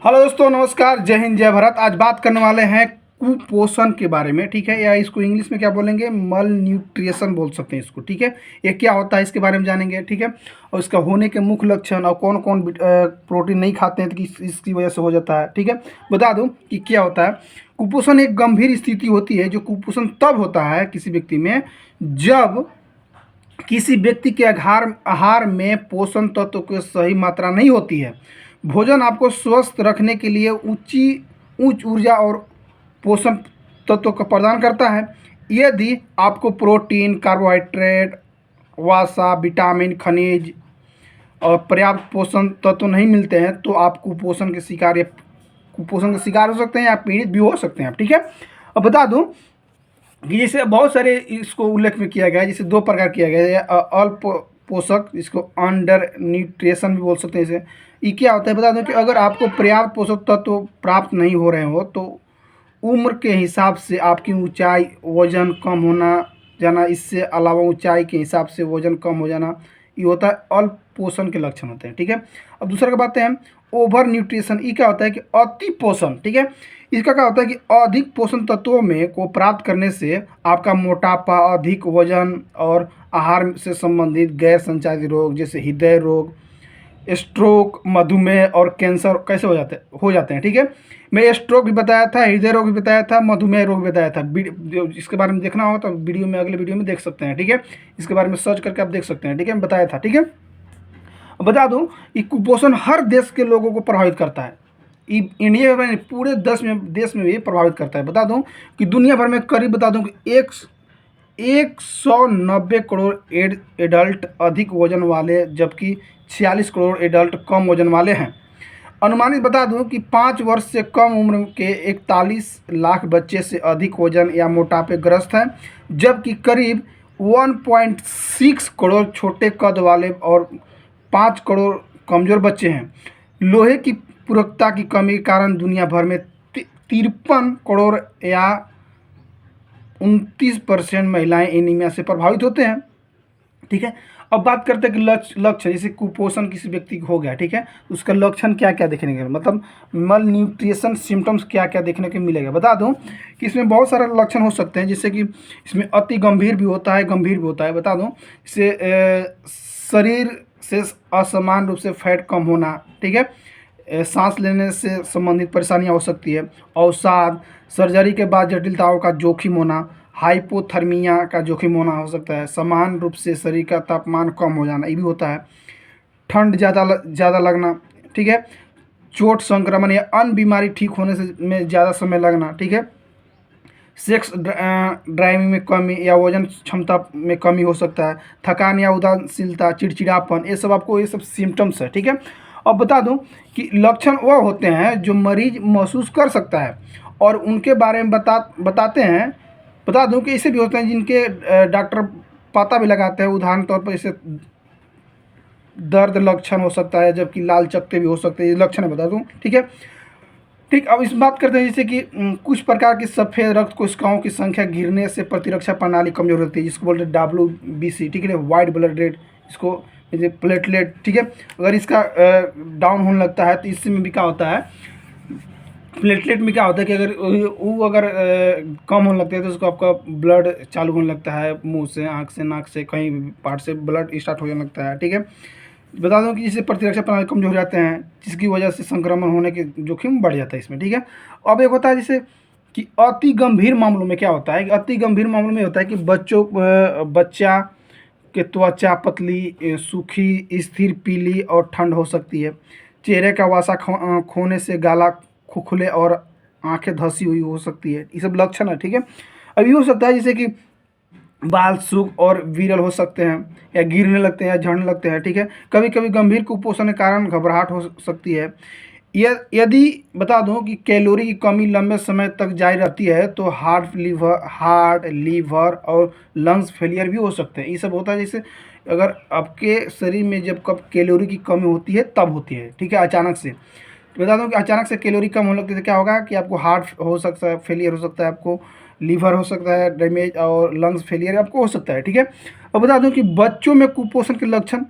Hello दोस्तों, नमस्कार, जय हिंद, जय भारत। आज बात करने वाले हैं कुपोषण के बारे में, ठीक है। या इसको इंग्लिश में क्या बोलेंगे, मल न्यूट्रिशन बोल सकते हैं इसको, ठीक है। ये क्या होता है इसके बारे में जानेंगे, ठीक है। और इसका होने के मुख्य लक्षण और कौन कौन प्रोटीन नहीं खाते हैं तो इसकी वजह से हो जाता है, ठीक है। बता दूं कि क्या होता है। कुपोषण एक गंभीर स्थिति होती है। जो कुपोषण तब होता है किसी व्यक्ति में जब किसी व्यक्ति के आहार में पोषण तत्व की सही मात्रा नहीं होती है। भोजन आपको स्वस्थ रखने के लिए उच्च ऊर्जा और पोषण तत्व का प्रदान करता है। यदि आपको प्रोटीन, कार्बोहाइड्रेट, वसा, विटामिन, खनिज और पर्याप्त पोषण तत्व नहीं मिलते हैं तो आप कुपोषण का शिकार हो सकते हैं या पीड़ित भी हो सकते हैं, ठीक है। अब बता दूं कि जैसे बहुत सारे इसको उल्लेख में किया गया है। जैसे दो प्रकार किया गया है, अल्प पोषक, इसको अंडर न्यूट्रिशन भी बोल सकते हैं इसे। ये क्या होता है बता दूं कि अगर आपको पर्याप्त पोषक तत्व प्राप्त नहीं हो रहे हो तो उम्र के हिसाब से आपकी ऊंचाई, वजन कम होना जाना, इससे अलावा ऊंचाई के हिसाब से वजन कम हो जाना, ये होता है अल्प पोषण के लक्षण होते हैं, ठीक है। अब दूसरा का बात है ओवर न्यूट्रिशन। ये क्या होता है कि अति पोषण, ठीक है। इसका क्या होता है कि अधिक पोषण तत्वों में को प्राप्त करने से आपका मोटापा, अधिक वजन और आहार से संबंधित गैर संचारित रोग जैसे हृदय रोग, स्ट्रोक, मधुमेह और कैंसर कैसे हो जाते हैं, ठीक है। मैं स्ट्रोक भी बताया था, हृदय रोग भी बताया था, मधुमेह रोग भी बताया था। इसके बारे में देखना होगा तो वीडियो में, अगले वीडियो में देख सकते हैं, ठीक है। इसके बारे में सर्च करके आप देख सकते हैं, ठीक है। बताया था, ठीक है। बता दूं कि कुपोषण हर देश के लोगों को प्रभावित करता है। इंडिया में पूरे देश में भी प्रभावित करता है। बता दूं कि दुनिया भर में करीब बता दूं कि 190 करोड़ एडल्ट अधिक वजन वाले जबकि 46 करोड़ एडल्ट कम वजन वाले हैं। अनुमानित बता दूं कि 5 वर्ष से कम उम्र के 41 लाख बच्चे से अधिक वजन या मोटापे ग्रस्त हैं, जबकि करीब 1.6 करोड़ छोटे कद वाले और 5 करोड़ कमज़ोर बच्चे हैं। लोहे की पूरकता की कमी के कारण दुनिया भर में 53 करोड़ या 29% महिलाएं एनीमिया से प्रभावित होते हैं, ठीक है। अब बात करते हैं कि लक्षण, जैसे कुपोषण किसी व्यक्ति को हो गया, ठीक है, उसका लक्षण क्या क्या देखने को, मतलब मल न्यूट्रिशन सिम्टम्स क्या क्या देखने को मिलेगा। बता दूं कि इसमें बहुत सारे लक्षण हो सकते हैं, जैसे कि इसमें अति गंभीर भी होता है, गंभीर भी होता है। बता दूं इससे शरीर से असमान रूप से फैट कम होना, ठीक है। सांस लेने से संबंधित परेशानियां हो सकती है। अवसाद, सर्जरी के बाद जटिलताओं का जोखिम होना, हाइपोथर्मिया का जोखिम होना हो सकता है। समान रूप से शरीर का तापमान कम हो जाना, ये भी होता है। ठंड ज़्यादा लगना, ठीक है। चोट, संक्रमण या अन्य बीमारी ठीक होने से में ज़्यादा समय लगना, ठीक है। सेक्स ड्राइविंग में कमी या वजन क्षमता में कमी हो सकता है। थकान या उदासीनता, चिड़चिड़ापन, ये सब सिम्टम्स है, ठीक है। अब बता दूं कि लक्षण वह होते हैं जो मरीज महसूस कर सकता है और उनके बारे में बताते हैं। बता दूं कि ऐसे भी होते हैं जिनके डॉक्टर पता भी लगाते हैं। उदाहरण तौर पर जैसे दर्द लक्षण हो सकता है, जबकि लाल चकत्ते भी हो सकते हैं। ये लक्षण बता दूं, ठीक है। ठीक, अब इस बात करते हैं जैसे कि कुछ प्रकार की सफ़ेद रक्त कोशिकाओं की संख्या गिरने से प्रतिरक्षा प्रणाली कमजोर होती है, जिसको बोलते हैं WBC, ठीक है, वाइट ब्लड रेट, इसको जैसे प्लेटलेट, ठीक है। अगर इसका डाउन होने लगता है तो इससे में भी क्या होता है, प्लेटलेट में क्या होता है कि अगर कम होने लगता है तो उसको आपका ब्लड चालू होने लगता है, मुंह से, आँख से, नाक से, कहीं भी पार्ट से ब्लड स्टार्ट होने लगता है, ठीक है। बता दूं कि इससे प्रतिरक्षा प्रणाली कमजोर हो जाते हैं, जिसकी वजह से संक्रमण होने के जोखिम बढ़ जाता है इसमें, ठीक है। अब एक होता है जैसे कि अति गंभीर मामलों में क्या होता है कि अति गंभीर मामलों में होता है कि बच्चा के त्वचा पतली, सूखी, स्थिर पीली और ठंड हो सकती है। चेहरे का वसा खोने से गाला खुखले और आंखें धसी हुई हो सकती है। ये सब लक्षण है, ठीक है। अभी हो सकता है जैसे कि बाल सूख और विरल हो सकते हैं या गिरने लगते हैं या झड़ने लगते हैं, ठीक है। कभी कभी गंभीर कुपोषण के कारण घबराहट हो सकती है। यदि बता दूं कि कैलोरी की कमी लंबे समय तक जारी रहती है तो हार्ट, लीवर और लंग्स फेलियर भी हो सकते हैं। ये सब होता है जैसे अगर आपके शरीर में जब कब कैलोरी की कमी होती है तब होती है, ठीक है, अचानक से। बता दूं कि अचानक से कैलोरी कम होने लगती है तो क्या होगा कि आपको हार्ट हो सकता है, फेलियर हो सकता है, आपको लीवर हो सकता है डैमेज और लंग्स फेलियर आपको हो सकता है, ठीक है। अब बता दूं कि बच्चों में कुपोषण के लक्षण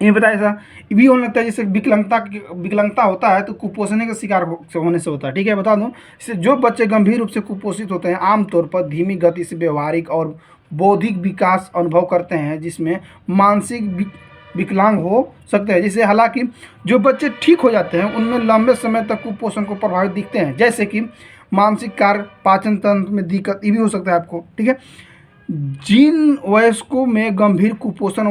ये बताया ऐसा भी होने लगता है, जैसे विकलांगता होता है तो कुपोषण के शिकार होने से होता है। ठीक है, बता दूं, जैसे जो बच्चे गंभीर रूप से कुपोषित होते हैं आमतौर पर धीमी गति से व्यवहारिक और बौद्धिक विकास अनुभव करते हैं, जिसमें मानसिक विकलांग हो सकते हैं। जैसे हालांकि जो बच्चे ठीक हो जाते हैं उनमें लंबे समय तक कुपोषण को प्रभावित दिखते हैं, जैसे कि मानसिक कार्य, पाचन तंत्र में दिक्कत, ये भी हो सकता है आपको। ठीक है, जिन वयस्कों में गंभीर कुपोषण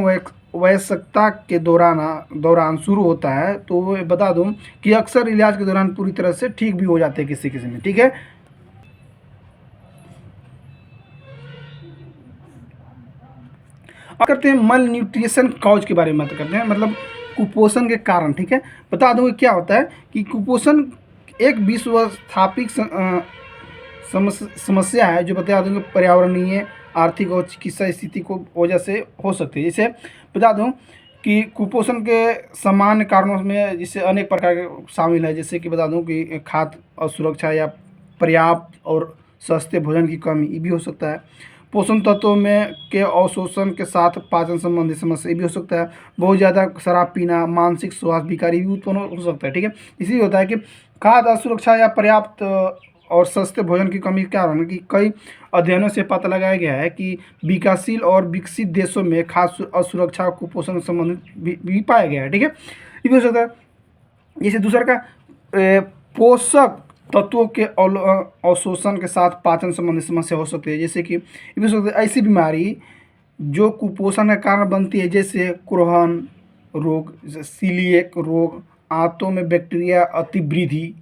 वयस्कता के दौरान शुरू होता है, तो वो बता दूं कि अक्सर इलाज के दौरान पूरी तरह से ठीक भी हो जाते हैं किसी किसी में। ठीक है, अब करते हैं मल न्यूट्रिशन कॉज के बारे में बात करते हैं, मतलब कुपोषण के कारण। ठीक है, बता दूं कि क्या होता है कि कुपोषण एक विश्व स्थापित समस्या है, जो बता दूँ कि पर्यावरणीय, आर्थिक और चिकित्सा स्थिति को वजह से हो सकती है। जैसे बता दूं कि कुपोषण के सामान्य कारणों में जैसे अनेक प्रकार के शामिल है, जैसे कि बता दूं कि खाद्य असुरक्षा या पर्याप्त और सस्ते भोजन की कमी, ये भी हो सकता है। पोषण तत्वों में के अवशोषण के साथ पाचन संबंधी समस्या, ये भी हो सकता है। बहुत ज़्यादा शराब पीना, मानसिक स्वास्थ्य विकारी भी उत्पन्न हो सकता है। ठीक है, इसीलिए होता है कि खाद्य असुरक्षा या पर्याप्त और सस्ते भोजन की कमी के कारण कि कई अध्ययनों से पता लगाया गया है कि विकासशील और विकसित देशों में खाद्य असुरक्षा और कुपोषण संबंधित भी पाया गया है। ठीक है, ये भी हो सकता है। जैसे दूसरा का पोषक तत्वों के अवशोषण के साथ पाचन संबंधी समस्या हो सकती है, जैसे कि ये भी हो सकता है ऐसी बीमारी जो कुपोषण का कारण बनती है, जैसे कुरहन रोग, सीलिएक रोग, आंतों में बैक्टीरिया अतिवृद्धि।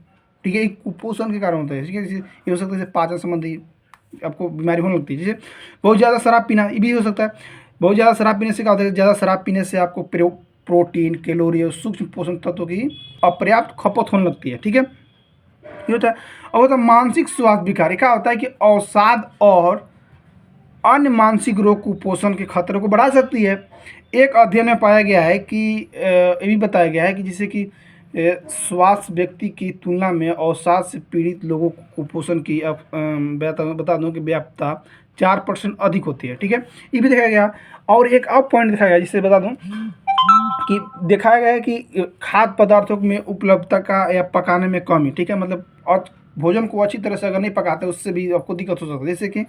ठीक है, ये कुपोषण के कारण होता है। ठीक है, ये हो सकता है जैसे पाचन संबंधी आपको बीमारी होने लगती है। जैसे बहुत ज़्यादा शराब पीना, ये भी हो सकता है। बहुत ज़्यादा शराब पीने से क्या होता है, ज़्यादा शराब पीने से आपको प्रोटीन, कैलोरी और सूक्ष्म पोषण तत्वों की अपर्याप्त खपत होने लगती है। ठीक है, ये होता है। और होता है मानसिक स्वास्थ्य विकारी, क्या होता है कि अवसाद और अन्य मानसिक रोग कुपोषण के खतरे को बढ़ा सकती है। एक अध्ययन में पाया गया है कि ये भी बताया गया है कि जैसे कि स्वास्थ्य व्यक्ति की तुलना में अवसाद से पीड़ित लोगों को कुपोषण की बता दूं कि व्यापकता 4% अधिक होती है। ठीक है, ये भी देखा गया। और एक और पॉइंट दिखाया गया, जिससे बता दूं कि दिखाया गया है कि खाद्य पदार्थों में उपलब्धता का या पकाने में कमी। ठीक है, मतलब और भोजन को अच्छी तरह से अगर नहीं पकाते उससे भी आपको दिक्कत हो सकती है। जैसे कि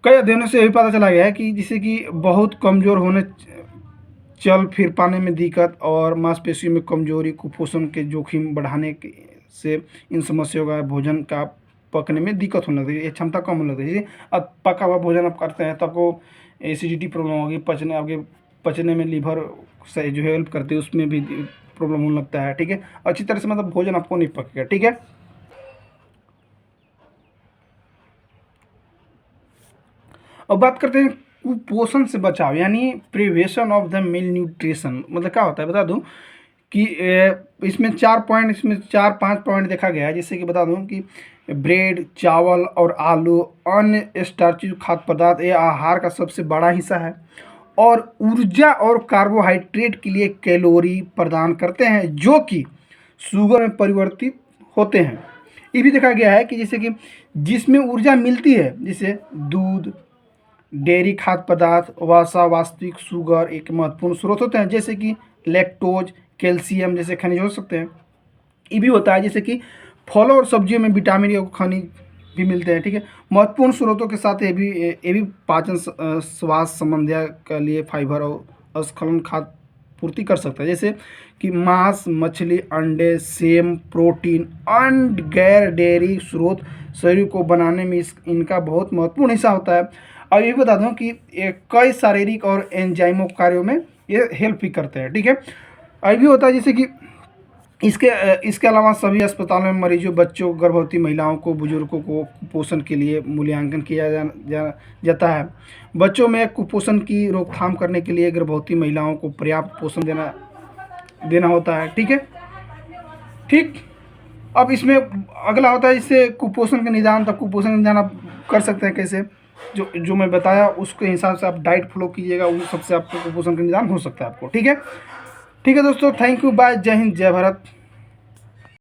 कई अध्ययनों से यही पता चला गया है कि जैसे कि बहुत कमज़ोर होने, चल फिर पाने में दिक्कत और मांसपेशियों में कमजोरी कुपोषण के जोखिम बढ़ाने से इन समस्याओं का भोजन का पकने में दिक्कत होने लगती है, ये क्षमता कम होने लगती है। जैसे अब पका हुआ भोजन आप करते हैं तो आपको एसिडिटी प्रॉब्लम होगी, आपके पचने में लीवर से जो हेल्प करती है उसमें भी प्रॉब्लम होने लगता है। ठीक है, अच्छी तरह से मतलब भोजन आपको नहीं पकेगा। ठीक है, अब बात करते हैं कुपोषण से बचाव, यानी prevention of the mill nutrition. मतलब क्या होता है बता दूं कि इसमें 4-5 पॉइंट देखा गया है। जैसे कि बता दूं कि ब्रेड, चावल और आलू अन्य स्टार्ची खाद्य पदार्थ ये आहार का सबसे बड़ा हिस्सा है और ऊर्जा और कार्बोहाइड्रेट के लिए कैलोरी प्रदान करते हैं, जो कि शुगर में परिवर्तित होते हैं। ये भी देखा गया है कि जैसे कि जिसमें ऊर्जा मिलती है, जैसे दूध, डेयरी खाद्य पदार्थ, वसा, वास्तविक शुगर एक महत्वपूर्ण स्रोत होते हैं, जैसे कि लैक्टोज, कैल्शियम जैसे खनिज हो सकते हैं। ये भी होता है जैसे कि फलों और सब्जियों में विटामिन और खनिज भी मिलते हैं। ठीक है, महत्वपूर्ण स्रोतों के साथ ये भी पाचन स्वास्थ्य संबंधिया के लिए फाइबर और स्खलन खाद्य पूर्ति कर सकता है, जैसे कि मांस, मछली, अंडे, सेम, प्रोटीन और गैर डेयरी स्रोत शरीर को बनाने में इनका बहुत महत्वपूर्ण हिस्सा होता है। और ये बता दूं कि कई शारीरिक और एंजाइमों कार्यों में ये हेल्प भी करते हैं। ठीक है, और भी होता है जैसे कि इसके अलावा सभी अस्पतालों में मरीजों, बच्चों, गर्भवती महिलाओं को, बुजुर्गों को कुपोषण के लिए मूल्यांकन किया जाता है। बच्चों में कुपोषण की रोकथाम करने के लिए गर्भवती महिलाओं को पर्याप्त पोषण देना होता है। ठीक है, ठीक। अब इसमें अगला होता है इससे कुपोषण का निदान। तब कुपोषण का निदान आप कर सकते हैं कैसे, जो मैं बताया उसके हिसाब से आप डाइट फॉलो कीजिएगा, उस सबसे आपको कुपोषण का निदान हो सकता है आपको। ठीक है, ठीक है दोस्तों, थैंक यू, बाय, जय हिंद, जय भारत।